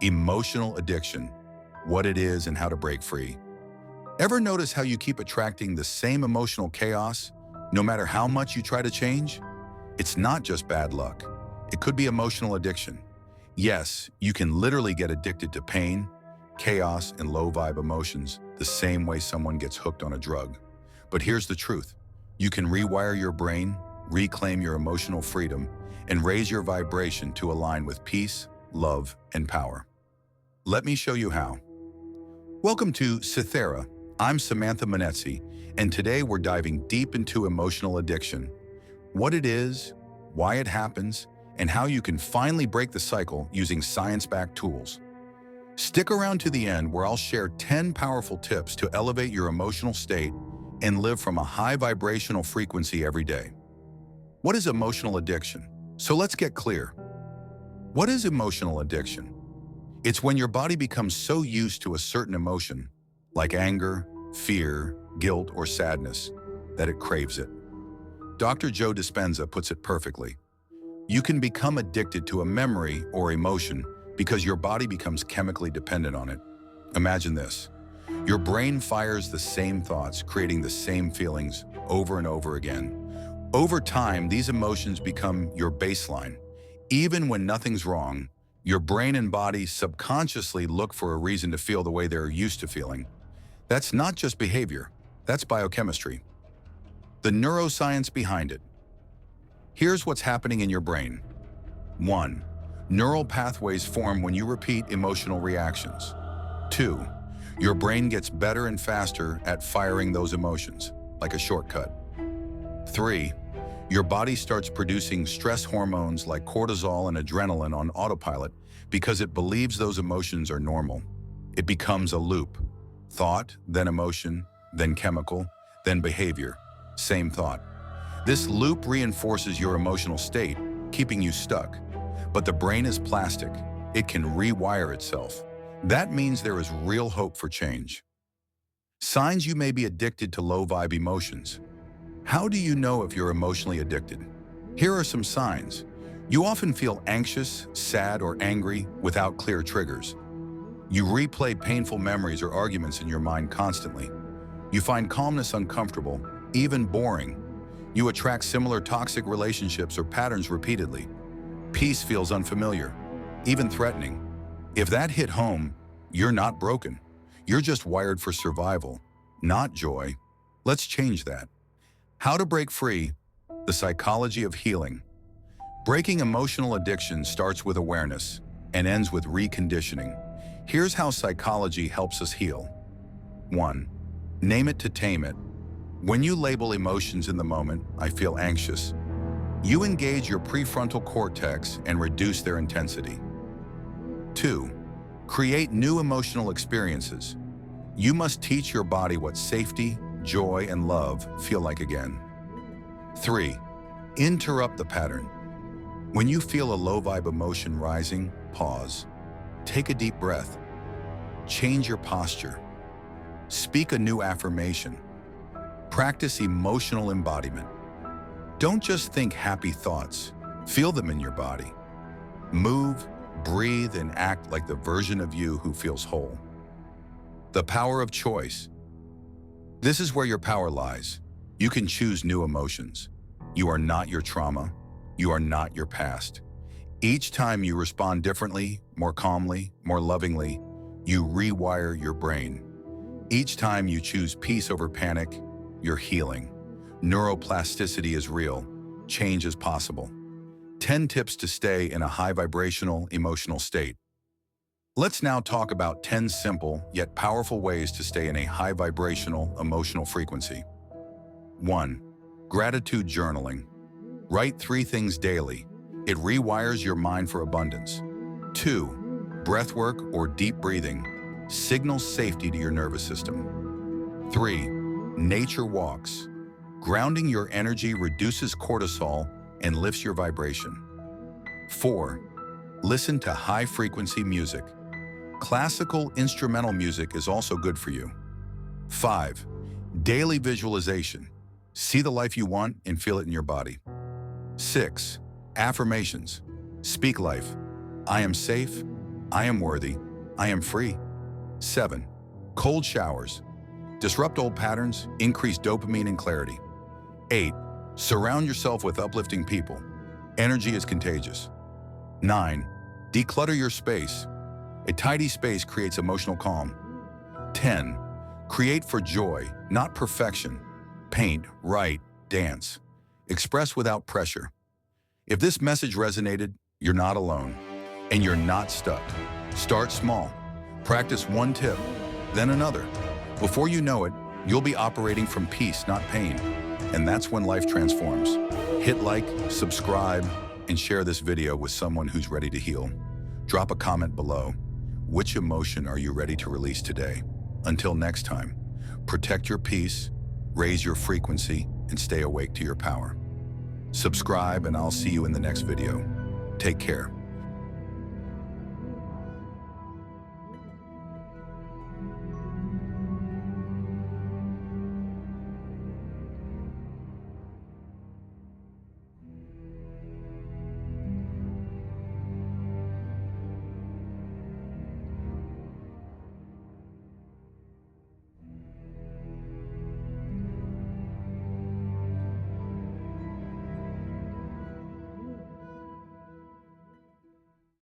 Emotional addiction, what it is and how to break free. Ever notice how you keep attracting the same emotional chaos, no matter how much you try to change? It's not just bad luck. It could be emotional addiction. Yes, you can literally get addicted to pain, chaos, and low-vibe emotions the same way someone gets hooked on a drug. But here's the truth. You can rewire your brain, reclaim your emotional freedom, and raise your vibration to align with peace, love, and power. Let me show you how. Welcome to Cythera. I'm Samantha Manetzi, and today we're diving deep into emotional addiction. What it is, why it happens, and how you can finally break the cycle using science-backed tools. Stick around to the end where I'll share 10 powerful tips to elevate your emotional state and live from a high vibrational frequency every day. What is emotional addiction? So let's get clear. What is emotional addiction? It's when your body becomes so used to a certain emotion, like anger, fear, guilt, or sadness, that it craves it. Dr. Joe Dispenza puts it perfectly. You can become addicted to a memory or emotion because your body becomes chemically dependent on it. Imagine this. Your brain fires the same thoughts, creating the same feelings over and over again. Over time, these emotions become your baseline. Even when nothing's wrong, your brain and body subconsciously look for a reason to feel the way they're used to feeling. That's not just behavior, that's biochemistry. The neuroscience behind it. Here's what's happening in your brain. 1. Neural pathways form when you repeat emotional reactions. 2. Your brain gets better and faster at firing those emotions, like a shortcut. 3. Your body starts producing stress hormones like cortisol and adrenaline on autopilot because it believes those emotions are normal. It becomes a loop. Thought, then emotion, then chemical, then behavior. Same thought. This loop reinforces your emotional state, keeping you stuck. But the brain is plastic. It can rewire itself. That means there is real hope for change. Signs you may be addicted to low-vibe emotions. How do you know if you're emotionally addicted? Here are some signs. You often feel anxious, sad, or angry without clear triggers. You replay painful memories or arguments in your mind constantly. You find calmness uncomfortable, even boring. You attract similar toxic relationships or patterns repeatedly. Peace feels unfamiliar, even threatening. If that hit home, you're not broken. You're just wired for survival, not joy. Let's change that. How to break free, the psychology of healing. Breaking emotional addiction starts with awareness and ends with reconditioning. Here's how psychology helps us heal. 1. Name it to tame it. When you label emotions in the moment, I feel anxious, you engage your prefrontal cortex and reduce their intensity. 2. Create new emotional experiences. You must teach your body what safety, joy, and love feel like again. 3. Interrupt the pattern. When you feel a low-vibe emotion rising, pause. Take a deep breath. Change your posture. Speak a new affirmation. Practice emotional embodiment. Don't just think happy thoughts. Feel them in your body. Move, breathe, and act like the version of you who feels whole. The power of choice. This is where your power lies. You can choose new emotions. You are not your trauma. You are not your past. Each time you respond differently, more calmly, more lovingly, you rewire your brain. Each time you choose peace over panic, you're healing. Neuroplasticity is real. Change is possible. 10 tips to stay in a high vibrational, emotional state. Let's now talk about 10 simple yet powerful ways to stay in a high vibrational, emotional frequency. 1. Gratitude journaling. Write 3 things daily. It rewires your mind for abundance. 2. Breathwork or deep breathing signals safety to your nervous system. 3. Nature walks. Grounding your energy reduces cortisol and lifts your vibration. 4. Listen to high-frequency music. Classical instrumental music is also good for you. 5. Daily visualization. See the life you want and feel it in your body. 6. Affirmations. Speak life. I am safe. I am worthy. I am free. 7. Cold showers. Disrupt old patterns, increase dopamine and clarity. 8. Surround yourself with uplifting people. Energy is contagious. 9. Declutter your space. A tidy space creates emotional calm. 10. Create for joy, not perfection. Paint, write, dance. Express without pressure. If this message resonated, you're not alone. And you're not stuck. Start small. Practice one tip, then another. Before you know it, you'll be operating from peace, not pain. And that's when life transforms. Hit like, subscribe, and share this video with someone who's ready to heal. Drop a comment below. Which emotion are you ready to release today? Until next time, protect your peace, raise your frequency, and stay awake to your power. Subscribe, and I'll see you in the next video. Take care.